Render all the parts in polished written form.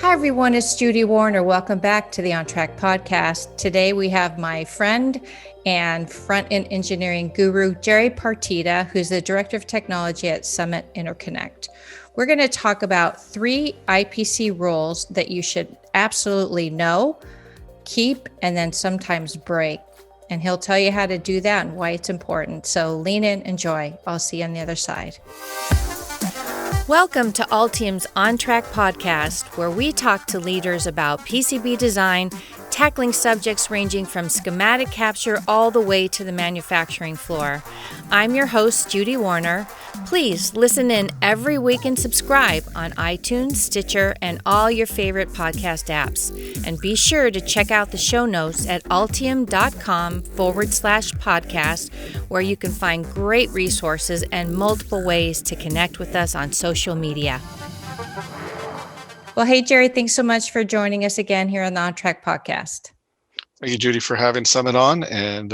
Hi, everyone. It's Judy Warner. Welcome back to the OnTrack podcast. Today, we have my friend and front-end engineering guru, Garry Partida, who's the Director of Technology at Summit Interconnect. We're going to talk about 3 IPC rules that you should absolutely know, keep, and then sometimes break. And he'll tell you how to do that and why it's important. So lean in, enjoy. I'll see you on the other side. Welcome to Altium's OnTrack podcast, where we talk to leaders about PCB design, tackling subjects ranging from schematic capture all the way to the manufacturing floor. I'm your host, Judy Warner. Please listen in every week and subscribe on iTunes, Stitcher, and all your favorite podcast apps. And be sure to check out the show notes at altium.com/podcast, where you can find great resources and multiple ways to connect with us on social media. Well, hey, Garry, thanks so much for joining us again here on the OnTrack podcast. Thank you, Judy, for having Summit on and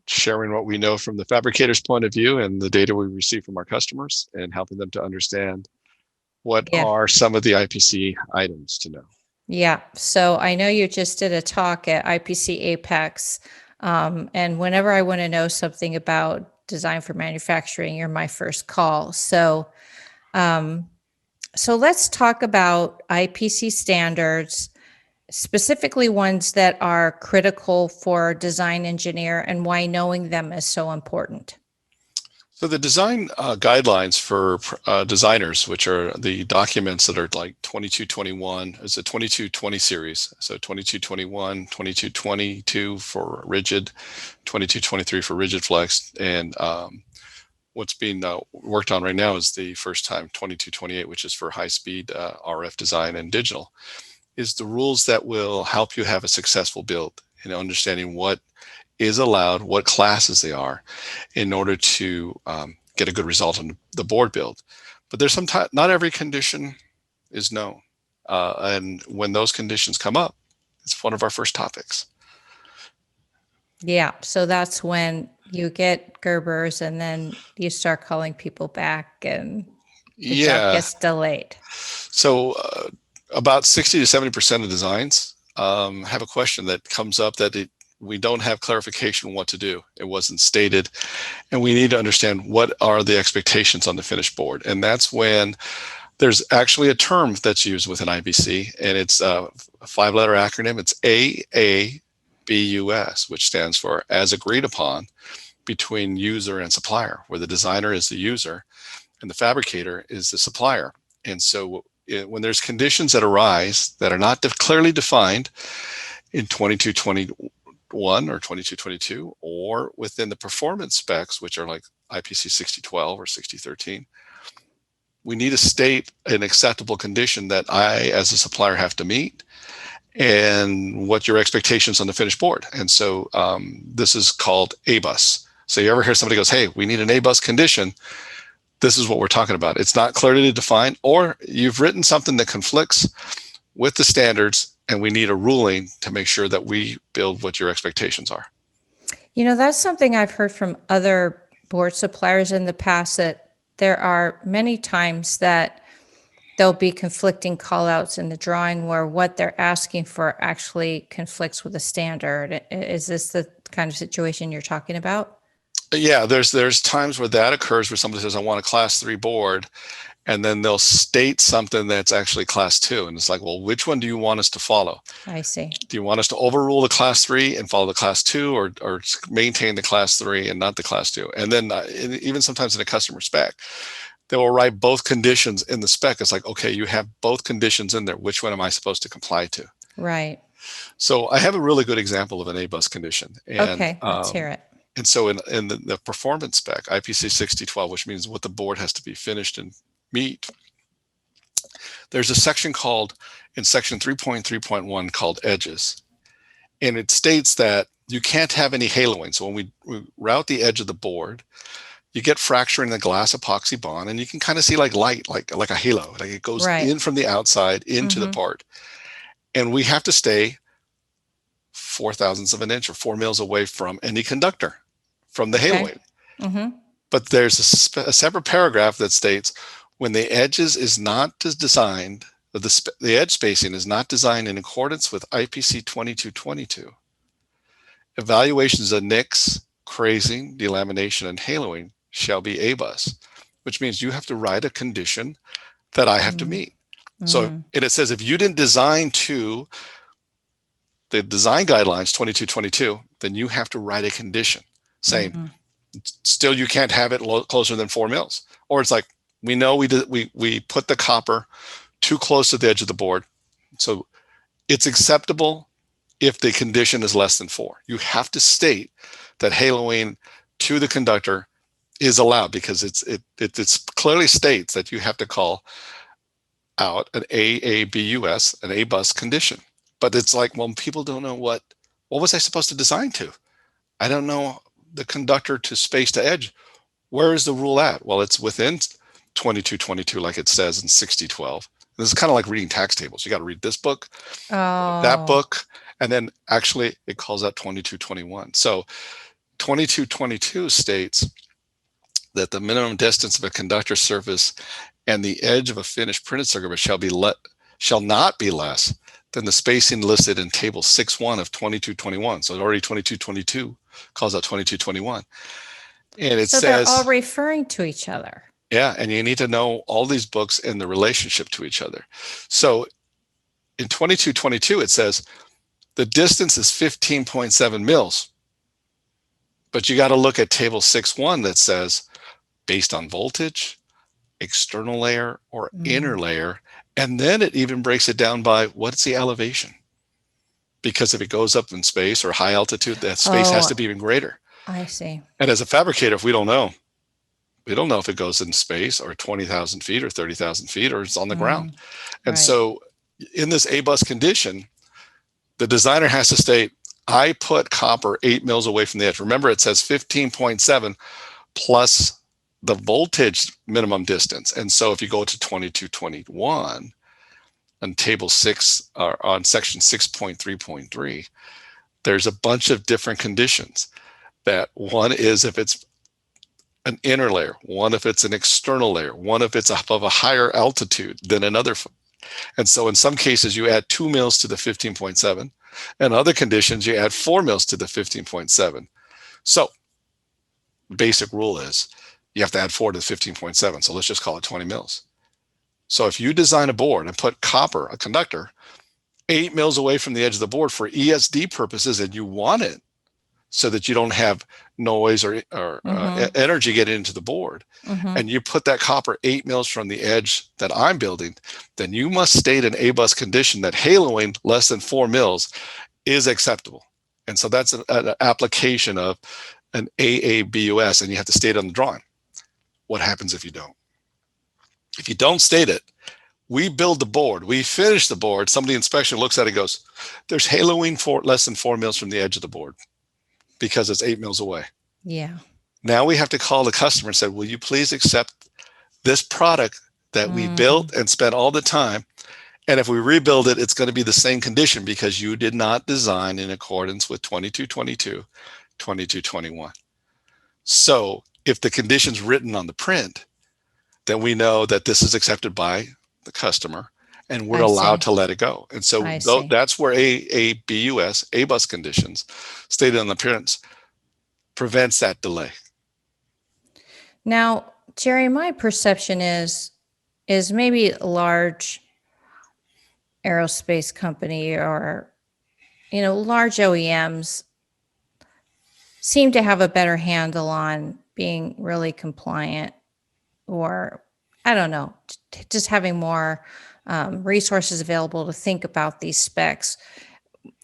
sharing what we know from the fabricator's point of view and the data we receive from our customers and helping them to understand what are some of the IPC items to know. Yeah. So I know you just did a talk at IPC Apex. And whenever I want to know something about design for manufacturing, you're my first call. So let's talk about IPC standards, specifically ones that are critical for design engineer and why knowing them is so important. So the design guidelines for designers, which are the documents that are like 2221, is a 2220 series. So 2221, 2222 for rigid, 2223 for rigid flex, and what's being worked on right now is the first time 2228, which is for high-speed RF design and digital, is the rules that will help you have a successful build and understanding what is allowed, what classes they are, in order to get a good result on the board build. But there's sometimes not every condition is known, and when those conditions come up, it's one of our first topics. Yeah, so that's when you get Gerbers and then you start calling people back and the job gets delayed. So about 60 to 70% of designs have a question that comes up that we don't have clarification on what to do. It wasn't stated, and we need to understand what are the expectations on the finished board. And that's when there's actually a term that's used within IPC, and it's a 5-letter acronym. It's AABUS, which stands for as agreed upon between user and supplier, where the designer is the user and the fabricator is the supplier. And so when there's conditions that arise that are not clearly defined in 2221 or 2222, or within the performance specs, which are like IPC 6012 or 6013, we need to state an acceptable condition that I, as a supplier, have to meet, and what your expectations on the finished board. And so this is called ABUS. So you ever hear somebody goes, hey, we need an ABUS condition, this is what we're talking about. It's not clearly defined, or you've written something that conflicts with the standards, and we need a ruling to make sure that we build what your expectations are. You know, that's something I've heard from other board suppliers in the past, that there are many times that there'll be conflicting callouts in the drawing where what they're asking for actually conflicts with the standard. Is this the kind of situation you're talking about? Yeah, there's times where that occurs, where somebody says, I want a class 3 board, and then they'll state something that's actually class 2. And it's like, well, which one do you want us to follow? I see. Do you want us to overrule the class 3 and follow the class 2, or maintain the class 3 and not the class 2? And then even sometimes in a customer spec, they will write both conditions in the spec. It's like, okay, you have both conditions in there. Which one am I supposed to comply to? Right. So I have a really good example of an ABUS condition. And, okay, let's hear it. And so in the performance spec, IPC 6012, which means what the board has to be finished and meet, there's a section called, in section 3.3.1, called edges. And it states that you can't have any haloing. So when we route the edge of the board, you get fracturing the glass epoxy bond, and you can kind of see like light, like a halo, like it goes in from the outside into the part. And we have to stay 0.004 of an inch or 4 mils away from any conductor from the haloing. But there's a separate paragraph that states when the edges is not designed the edge spacing is not designed in accordance with IPC 2222. Evaluations of nicks, crazing, delamination, and haloing shall be A-bus, which means you have to write a condition that I have to meet. So, and it says if you didn't design to the design guidelines 2222, then you have to write a condition saying, still you can't have it closer than 4 mils. Or it's like, we know we put the copper too close to the edge of the board. So it's acceptable if the condition is less than 4. You have to state that haloing to the conductor is allowed, because it clearly states that you have to call out an AABUS, an A-bus condition. But it's like, well, people don't know what was I supposed to design to? I don't know the conductor to space to edge. Where is the rule at? Well, it's within 2222, like it says in 6012. This is kind of like reading tax tables. You got to read this book, that book, and then actually it calls out 2221. So 2222 states that the minimum distance of a conductor surface and the edge of a finished printed circuit board shall not be less than the spacing listed in table 6.1 of 2221. So already 2222 calls out 2221. And it says they're all referring to each other. Yeah, and you need to know all these books and the relationship to each other. So in 2222, it says the distance is 15.7 mils. But you got to look at table 6.1 that says based on voltage, external layer, or inner layer. And then it even breaks it down by what's the elevation. Because if it goes up in space or high altitude, that space has to be even greater. I see. And as a fabricator, if we don't know if it goes in space or 20,000 feet or 30,000 feet or it's on the ground. And so in this A-bus condition, the designer has to state, I put copper 8 mils away from the edge. Remember, it says 15.7 plus the voltage minimum distance. And so if you go to 2221 on table 6, or on section 6.3.3, there's a bunch of different conditions. That one is if it's an inner layer, one if it's an external layer, one if it's of a higher altitude than another. And so in some cases, you add 2 mils to the 15.7, and other conditions, you add 4 mils to the 15.7. So basic rule is you have to add 4 to the 15.7. So let's just call it 20 mils. So if you design a board and put copper, a conductor, 8 mils away from the edge of the board for ESD purposes, and you want it so that you don't have noise or energy get into the board, and you put that copper 8 mils from the edge that I'm building, then you must state an A-bus condition that haloing less than 4 mils is acceptable. And so that's an application of an AABUS, and you have to state it on the drawing. What happens if you don't? If you don't state it, we build the board, we finish the board, somebody inspection looks at it and goes, there's haloing for less than 4 mils from the edge of the board because it's 8 mils away. Yeah. Now we have to call the customer and say, will you please accept this product that we built and spent all the time? And if we rebuild it, it's going to be the same condition because you did not design in accordance with 2222, 2221. So if the condition's written on the print, then we know that this is accepted by the customer and we're allowed to let it go. And so that's where AABUS, A-bus conditions stated on the print prevents that delay. Now, Jerry, my perception is maybe a large aerospace company or, large OEMs seem to have a better handle on being really compliant, or I don't know, just having more resources available to think about these specs.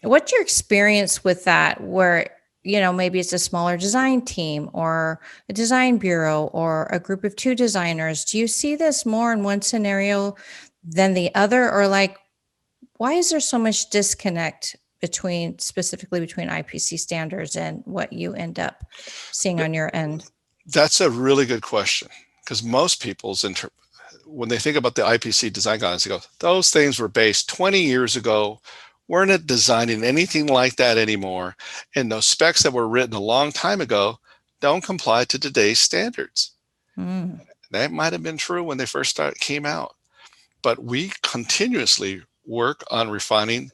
What's your experience with that, where, maybe it's a smaller design team or a design bureau or a group of 2 designers? Do you see this more in one scenario than the other? Or why is there so much disconnect specifically between IPC standards and what you end up seeing on your end? That's a really good question, because most people's when they think about the IPC design guidelines, they go, those things were based 20 years ago. We're not designing anything like that anymore. And those specs that were written a long time ago don't comply to today's standards. That might have been true when they first came out. but we continuously work on refining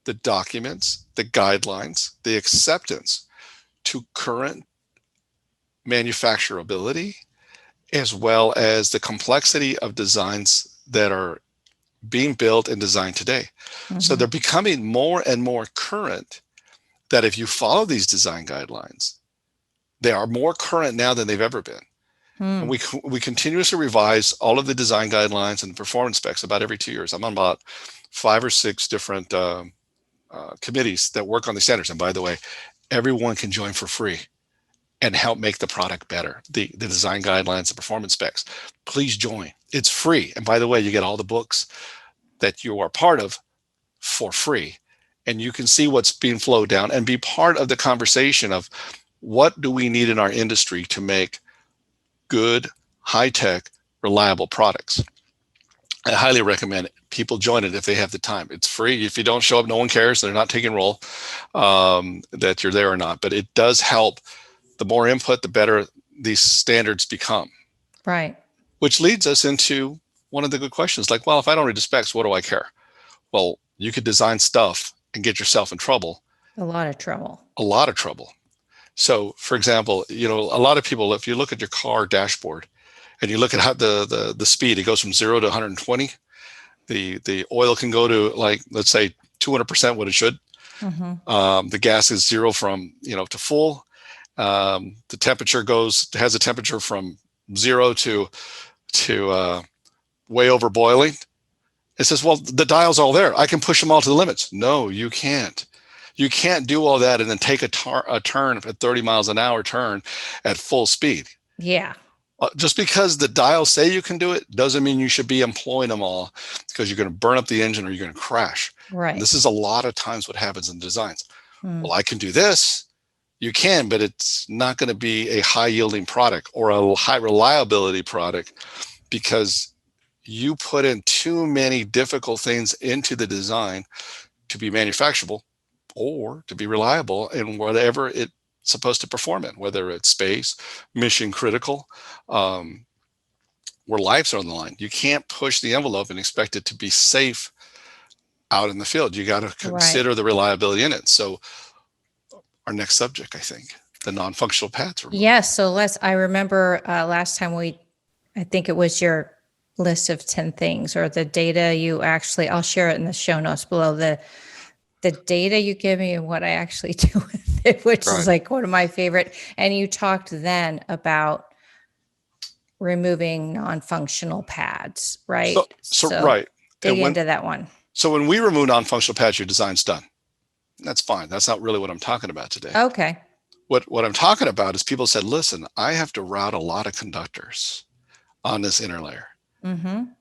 the documents, the guidelines, the acceptance to current manufacturability, as well as the complexity of designs that are being built and designed today. So they're becoming more and more current, that if you follow these design guidelines, they are more current now than they've ever been. And we continuously revise all of the design guidelines and the performance specs about every 2 years. I'm on about 5 or 6 different committees that work on the standards. And by the way, everyone can join for free and help make the product better. The design guidelines, the performance specs, please join. It's free. And by the way, you get all the books that you are part of for free. And you can see what's being flowed down and be part of the conversation of what do we need in our industry to make good, high-tech, reliable products. I highly recommend people join it if they have the time. It's free. If you don't show up, no one cares. They're not taking roll that you're there or not. But it does help. The more input, the better these standards become. Right. Which leads us into one of the good questions, like, well, if I don't read the specs, what do I care? Well, you could design stuff and get yourself in trouble. A lot of trouble. A lot of trouble. So, for example, a lot of people, if you look at your car dashboard and you look at how the speed, it goes from 0 to 120. The oil can go to, like, let's say 200% what it should. The gas is 0 from to full. The temperature has a temperature from 0 to way over boiling. It says, well, the dial's all there. I can push them all to the limits. No, you can't. You can't do all that and then take a turn at 30 miles an hour turn at full speed. Yeah. Just because the dials say you can do it doesn't mean you should be employing them all, because you're going to burn up the engine or you're going to crash. Right. And this is a lot of times what happens in designs. Well, I can do this. You can, but it's not going to be a high yielding product or a high reliability product, because you put in too many difficult things into the design to be manufacturable or to be reliable in whatever it's supposed to perform in, whether it's space, mission critical, where lives are on the line. You can't push the envelope and expect it to be safe out in the field. You got to consider the reliability in it. So our next subject, I think, the non-functional pads. Yes. So I remember last time I think it was your list of 10 things, or the data you actually, I'll share it in the show notes below, the data you give me and what I actually do with it, which is like one of my favorite. And you talked then about removing non-functional pads, right? So right. Dig into that one. So when we remove non-functional pads, your design's done. That's fine. That's not really what I'm talking about today. Okay. What I'm talking about is people said, listen, I have to route a lot of conductors on this inner layer. And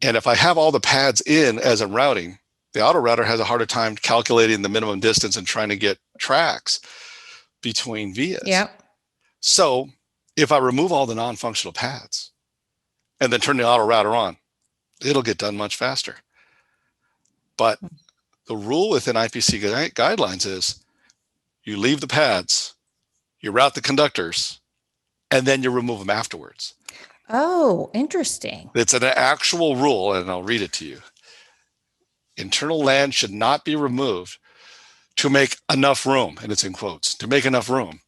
if I have all the pads in as I'm routing, the auto router has a harder time calculating the minimum distance and trying to get tracks between vias. Yep. So if I remove all the non-functional pads and then turn the auto router on, it'll get done much faster. But the rule within IPC guidelines is you leave the pads, you route the conductors, and then you remove them afterwards. Oh, interesting. It's an actual rule, and I'll read it to you. Internal land should not be removed to make enough room, and it's in quotes, to make enough room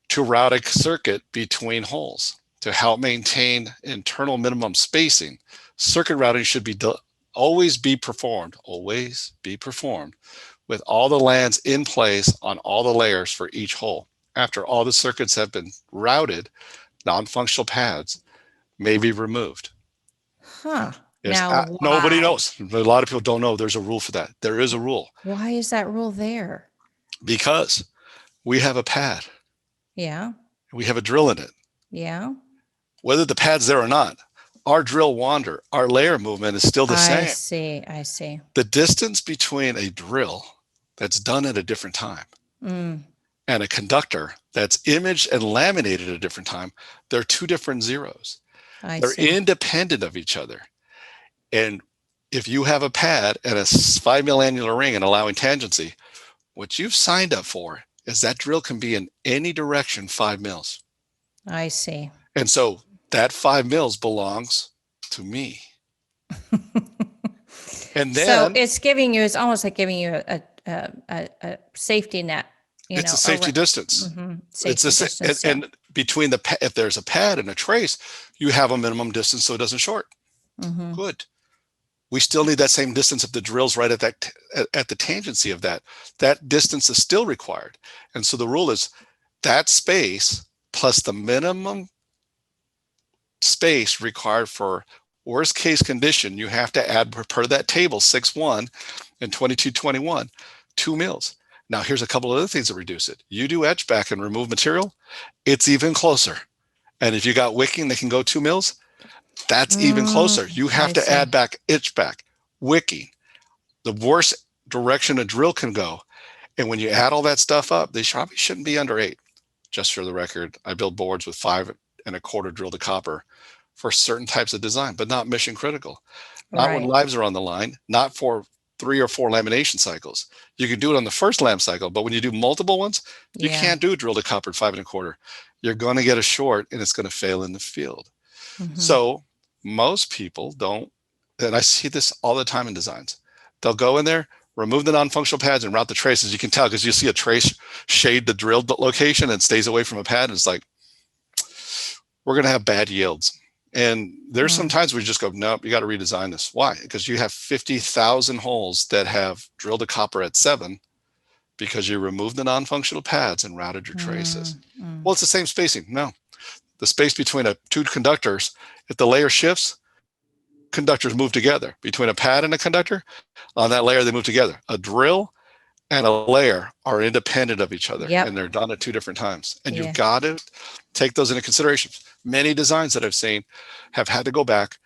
to route a circuit between holes. To help maintain internal minimum spacing, circuit routing should always be performed with all the lands in place on all the layers for each hole. After all the circuits have been routed, non-functional pads may be removed. Now, nobody knows. A lot of people don't know there's a rule for that. There is a rule. Why is that rule there? Because we have a pad. Yeah. We have a drill in it. Yeah. Whether the pad's there or not, our drill wander, our layer movement is still the same. I see. The distance between a drill that's done at a different time and a conductor that's imaged and laminated at a different time, they're two different zeros. They're independent of each other. And if you have a pad and a 5 mil annular ring and allowing tangency, what you've signed up for is that drill can be in any direction 5 mils. I see. And so that 5 mils belongs to me. And So then it's giving you, it's almost like giving you a safety net, it's a safety distance. Safety distance. And between if there's a pad and a trace, you have a minimum distance so it doesn't short. Good. We still need that same distance if the drill's right at that at the tangency of that. That distance is still required. And so the rule is that space plus the minimum space required for worst case condition, you have to add per that table 6.1 and 22.21, 2 mils. Now here's a couple of other things that reduce it. You do etch back and remove material, it's even closer. And if you got wicking that can go 2 mils, that's even closer. You have to add back etch back, wicking, the worst direction a drill can go. And when you add all that stuff up, they probably shouldn't be under 8. Just for the record, I build boards with 5.25 drill to copper for certain types of design, but not mission critical. Not when lives are on the line, not for 3 or 4 lamination cycles. You can do it on the first lam cycle, but when you do multiple ones, you can't do drill to copper at 5.25. You're going to get a short and it's going to fail in the field. So most people don't, and I see this all the time in designs. They'll go in there, remove the non-functional pads and route the traces. You can tell because you see a trace shade the drilled location and stays away from a pad. And it's like, we're going to have bad yields. And there's some times we just go, nope, you got to redesign this. Why? Because you have 50,000 holes that have drilled to copper at 7 because you removed the non-functional pads and routed your traces. Well, it's the same spacing. No, the space between two conductors, if the layer shifts, conductors move together. Between a pad and a conductor, on that layer, they move together. A drill and a layer are independent of each other, and they're done at 2 different times. And you've got to take those into consideration. Many designs that I've seen have had to go back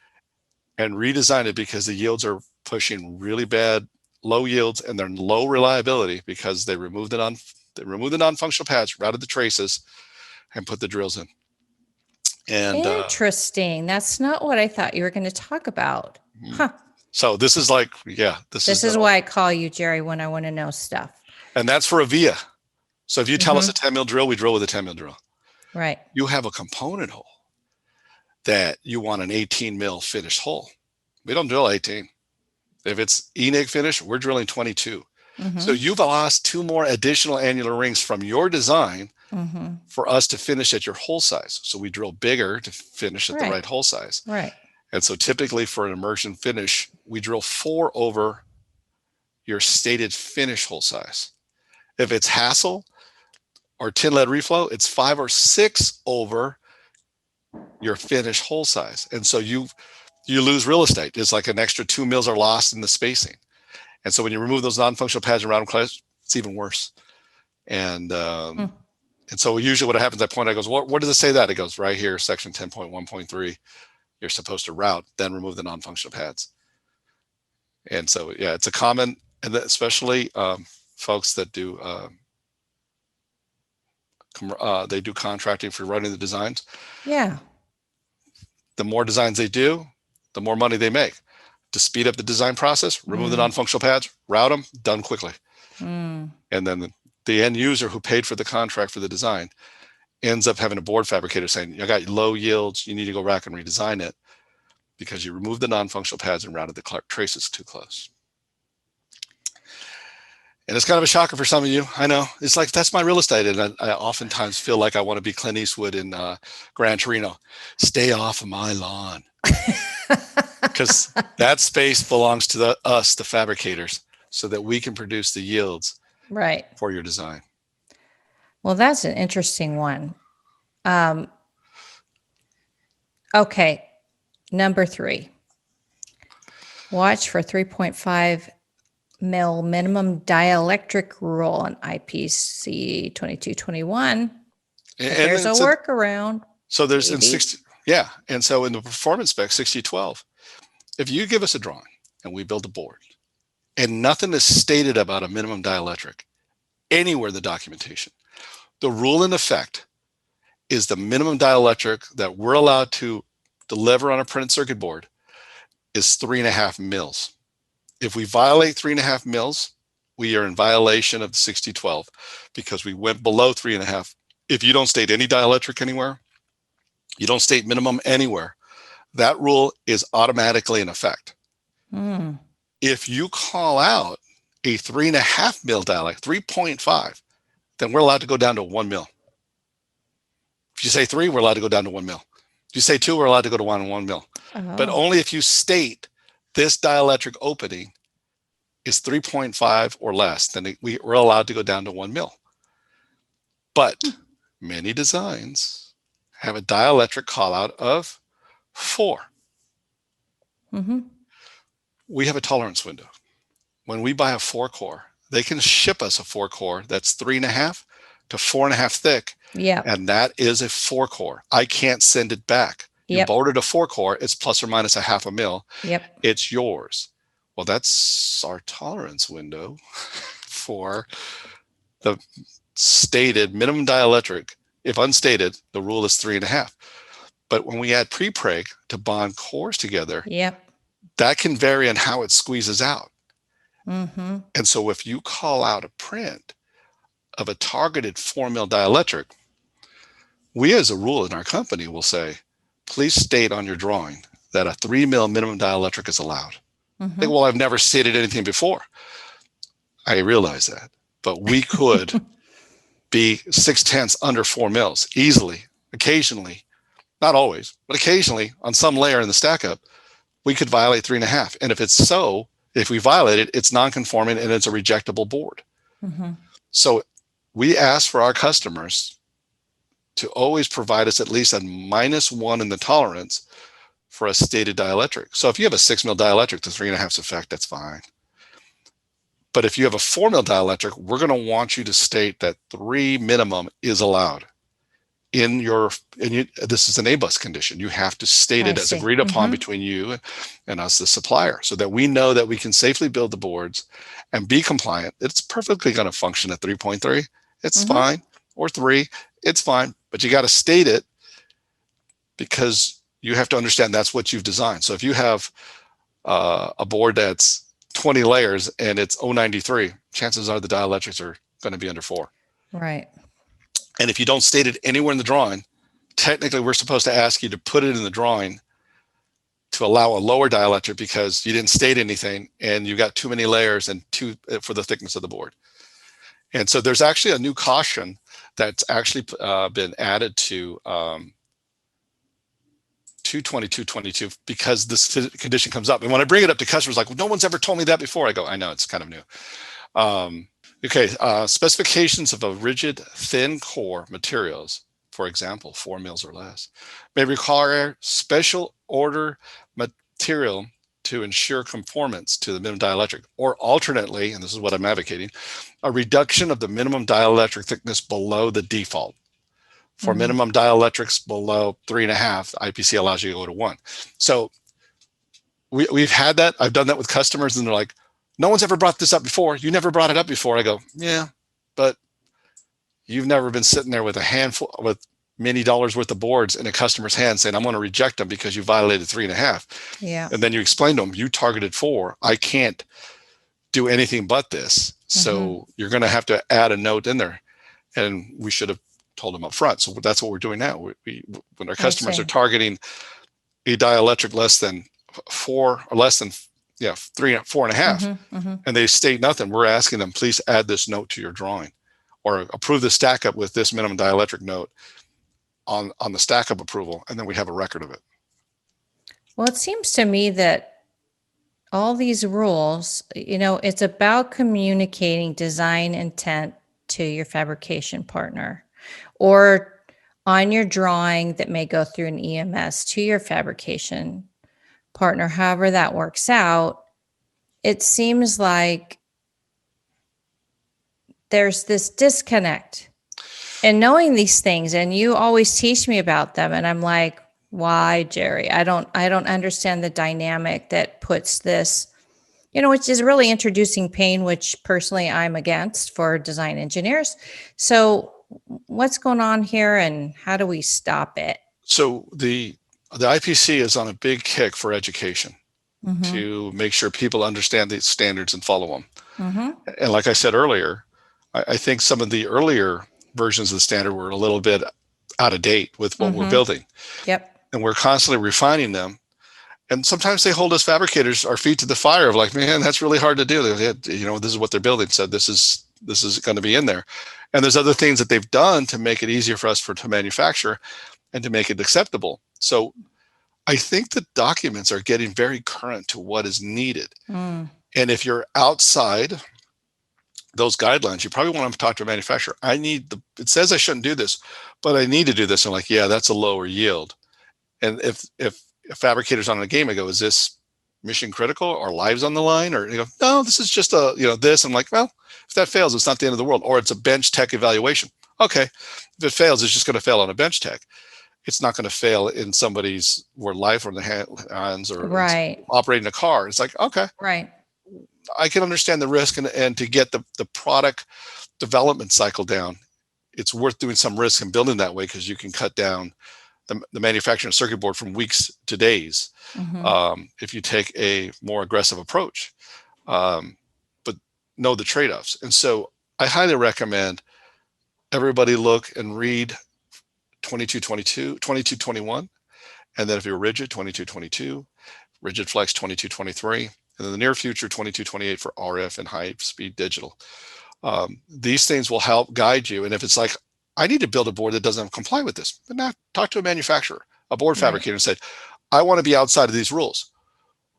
and redesign it because the yields are pushing really bad, low yields, and they're low reliability because they removed the non-functional pads, routed the traces, and put the drills in. And interesting. That's not what I thought you were going to talk about. So this is like, this is why I call you, Jerry, when I want to know stuff. And that's for a via. So if you tell us a 10 mil drill, we drill with a 10 mil drill. Right. You have a component hole that you want an 18 mil finished hole. We don't drill 18. If it's ENIG finish, we're drilling 22. So you've lost 2 more additional annular rings from your design for us to finish at your hole size. So we drill bigger to finish at the right hole size. Right. And so typically for an immersion finish, we drill 4 over your stated finish hole size. If it's hassle or tin lead reflow, it's 5 or 6 over your finish hole size. And so you lose real estate. It's like an extra 2 mils are lost in the spacing. And so when you remove those non-functional pads around them, it's even worse. And so usually what happens, I point out, goes, what does it say that? It goes right here, section 10.1.3. You're supposed to route, then remove the non-functional pads. And so, it's a common, and especially folks that do they do contracting for running the designs. The more designs they do, the more money they make. To speed up the design process, remove the non-functional pads, route them, done quickly. And then the end user who paid for the contract for the design ends up having a board fabricator saying, I got low yields, you need to go back and redesign it because you removed the non-functional pads and routed the traces too close. And it's kind of a shocker for some of you. I know. It's like, that's my real estate. And I oftentimes feel like I want to be Clint Eastwood in Gran Torino. Stay off of my lawn. Because that space belongs to us, the fabricators, so that we can produce the yields for your design. Well, that's an interesting one. Okay. Number 3, watch for 3.5 mil minimum dielectric rule on IPC 2221. There's a workaround. So there's in 60. And so in the performance spec 6012, if you give us a drawing and we build a board and nothing is stated about a minimum dielectric anywhere in the documentation, the rule in effect is the minimum dielectric that we're allowed to deliver on a printed circuit board is 3.5 mils. If we violate 3.5 mils, we are in violation of the 6012 because we went below 3.5. If you don't state any dielectric anywhere, you don't state minimum anywhere, that rule is automatically in effect. Mm. If you call out a 3.5 mil dielectric, 3.5, then we're allowed to go down to 1 mil. If you say 3, we're allowed to go down to 1 mil. If you say 2, we're allowed to go to 1 mil. But Oh. only if you state this dielectric opening is 3.5 or less, then we're allowed to go down to 1 mil. But many designs have a dielectric call out of 4. Mm-hmm. We have a tolerance window. When we buy a 4-core, they can ship us a 4-core that's 3.5 to 4.5 thick. Yeah. And that is a 4-core. I can't send it back. You Yep. ordered a 4-core, it's plus or minus a 0.5 mil. Yep. It's yours. Well, that's our tolerance window for the stated minimum dielectric. If unstated, the rule is 3.5. But when we add prepreg to bond cores together, Yep. that can vary on how it squeezes out. Mm-hmm. And so if you call out a print of a targeted 4 mil dielectric, we as a rule in our company will say, please state on your drawing that a 3 mil minimum dielectric is allowed. Mm-hmm. Think, well, I've never stated anything before. I realize that, but we could be 0.6 under 4 mils easily, occasionally, not always, but occasionally on some layer in the stack up, we could violate 3.5. And if it's so, if we violate it, it's non-conforming and it's a rejectable board. Mm-hmm. So we ask for our customers to always provide us at least a -1 in the tolerance for a stated dielectric. So if you have a 6 mil dielectric, the 3.5's effect, that's fine. But if you have a 4 mil dielectric, we're going to want you to state that 3 minimum is allowed in your, this is an A-bus condition. You have to state it as agreed upon between you and us, the supplier, so that we know that we can safely build the boards and be compliant. It's perfectly going to function at 3.3. It's fine. Or 3, it's fine. But you got to state it because you have to understand that's what you've designed. So if you have a board that's 20 layers and it's 093, chances are the dielectrics are going to be under 4. Right. And if you don't state it anywhere in the drawing, technically we're supposed to ask you to put it in the drawing to allow a lower dielectric because you didn't state anything and you got too many layers and too for the thickness of the board. And so there's actually a new caution that's actually been added to 22222 because this condition comes up. And when I bring it up to customers, like, well, no one's ever told me that before. I go, I know, it's kind of new. Okay, specifications of a rigid, thin core materials, for example, 4 mils or less, may require special order material to ensure conformance to the minimum dielectric, or alternately, and this is what I'm advocating, a reduction of the minimum dielectric thickness below the default. For minimum dielectrics below 3.5, IPC allows you to go to 1. So we've had that. I've done that with customers, and they're like, no one's ever brought this up before. You never brought it up before. I go, yeah, but you've never been sitting there with a handful, with many dollars worth of boards in a customer's hand saying, I'm going to reject them because you violated 3.5. Yeah. And then you explain to them, you targeted 4. I can't do anything but this. So you're going to have to add a note in there. And we should have told them up front. So that's what we're doing now. When our customers are targeting a dielectric less than 4 or less than 3, 4.5, and they state nothing, we're asking them, please add this note to your drawing or approve the stack up with this minimum dielectric note on the stack up approval. And then we have a record of it. Well, it seems to me that all these rules, it's about communicating design intent to your fabrication partner, or on your drawing that may go through an EMS to your fabrication partner, however that works out. It seems like there's this disconnect in knowing these things, and you always teach me about them, and I'm like, why, Jerry? I don't understand the dynamic that puts this, which is really introducing pain, which personally I'm against for design engineers. So what's going on here and how do we stop it? So the IPC is on a big kick for education to make sure people understand these standards and follow them. And like I said earlier, I think some of the earlier versions of the standard were a little bit out of date with what we're building. Yep. And we're constantly refining them. And sometimes they hold us fabricators our feet to the fire of like, man, that's really hard to do. This is what they're building, so this is going to be in there. And there's other things that they've done to make it easier for us to manufacture and to make it acceptable. So I think the documents are getting very current to what is needed. And if you're outside those guidelines, you probably want to talk to a manufacturer. It says I shouldn't do this, but I need to do this. And like, yeah, that's a lower yield. And if a fabricator's on a game, I go, is this mission critical or lives on the line? Or you go, no, this is just this. I'm like, well, if that fails, it's not the end of the world. Or it's a bench tech evaluation. Okay, if it fails, it's just going to fail on a bench tech. It's not going to fail in somebody's where life or in the hands or operating a car. It's like, okay, right. I can understand the risk, and to get the product development cycle down, it's worth doing some risk and building that way, because you can cut down the manufacturing circuit board from weeks to days if you take a more aggressive approach, but know the trade-offs. And so I highly recommend everybody look and read 2221, and then if you're rigid, 2222, rigid flex 2223, and then the near future 2228 for RF and high speed digital. These things will help guide you. And if it's like, I need to build a board that doesn't comply with this, but now talk to a manufacturer, a board fabricator, and say, I want to be outside of these rules.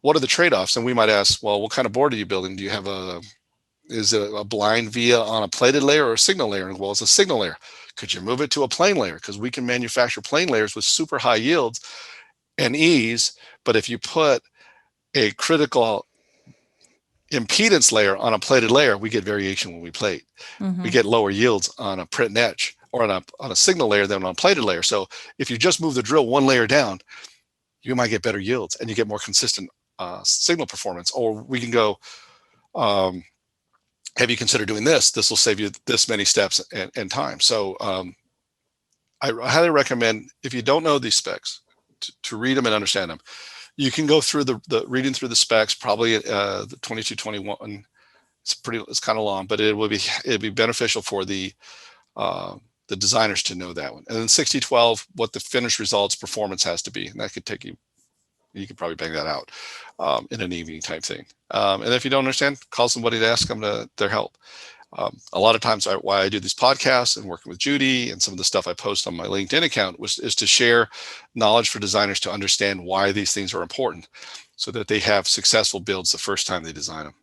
What are the trade-offs? And we might ask, well, what kind of board are you building? Do you have is it a blind via on a plated layer or a signal layer? Well, it's a signal layer. Could you move it to a plane layer? Because we can manufacture plane layers with super high yields and ease. But if you put a critical impedance layer on a plated layer, we get variation when we plate. We get lower yields on a print and etch or on a signal layer than on a plated layer. So if you just move the drill one layer down, you might get better yields and you get more consistent signal performance. Or we can go, have you considered doing this? This will save you this many steps and time. So I highly recommend, if you don't know these specs, to read them and understand them. You can go through the reading through the specs, probably the 2221. It's kind of long, but it'd be beneficial for the designers to know that one. And then 6012, what the finished results performance has to be, and that could take you could probably bang that out in an evening type thing. And if you don't understand, call somebody to ask them their help. A lot of times why I do these podcasts and working with Judy and some of the stuff I post on my LinkedIn account is to share knowledge for designers to understand why these things are important, so that they have successful builds the first time they design them.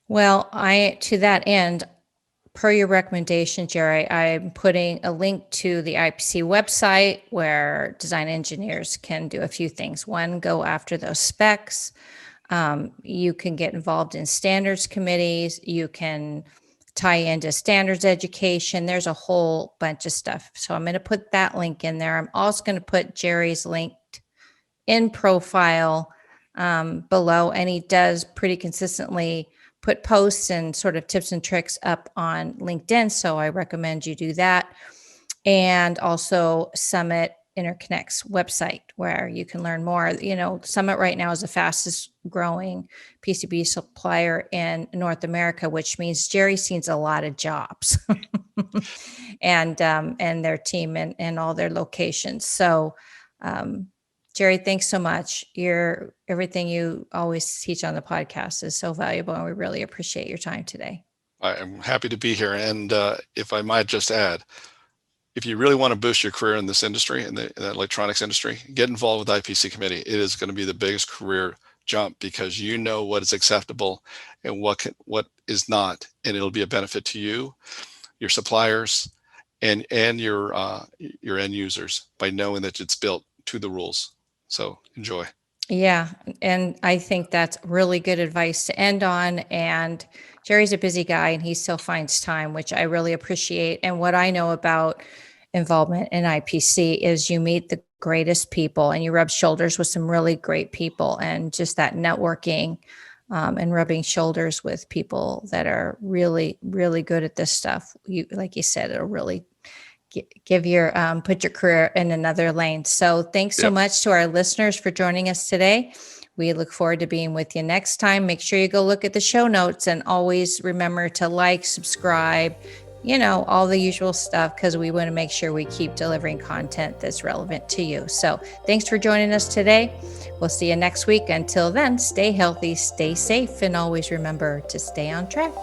Well, to that end, per your recommendation, Jerry, I'm putting a link to the IPC website where design engineers can do a few things. One, go after those specs. You can get involved in standards committees. You can tie into standards education. There's a whole bunch of stuff. So I'm going to put that link in there. I'm also going to put Jerry's LinkedIn profile below, and he does pretty consistently put posts and sort of tips and tricks up on LinkedIn. So I recommend you do that. And also Summit Interconnect's website, where you can learn more. Summit right now is the fastest growing PCB supplier in North America, which means Jerry sees a lot of jobs and their team and all their locations. So, Jerry, thanks so much. Everything you always teach on the podcast is so valuable, and we really appreciate your time today. I'm happy to be here. And if I might just add, if you really want to boost your career in this industry, in the electronics industry, get involved with IPC committee. It is going to be the biggest career jump, because you know what is acceptable and what is not, and it'll be a benefit to you, your suppliers, and your end users by knowing that it's built to the rules. So enjoy. Yeah. And I think that's really good advice to end on. And Jerry's a busy guy and he still finds time, which I really appreciate. And what I know about involvement in IPC is you meet the greatest people and you rub shoulders with some really great people, and just that networking and rubbing shoulders with people that are really, really good at this stuff. Like you said, it'll really put your career in another lane. So thanks so much to our listeners for joining us today. We look forward to being with you next time. Make sure you go look at the show notes, and always remember to like, subscribe, all the usual stuff, because we want to make sure we keep delivering content that's relevant to you. So thanks for joining us today. We'll see you next week. Until then, stay healthy, stay safe, and always remember to stay on track.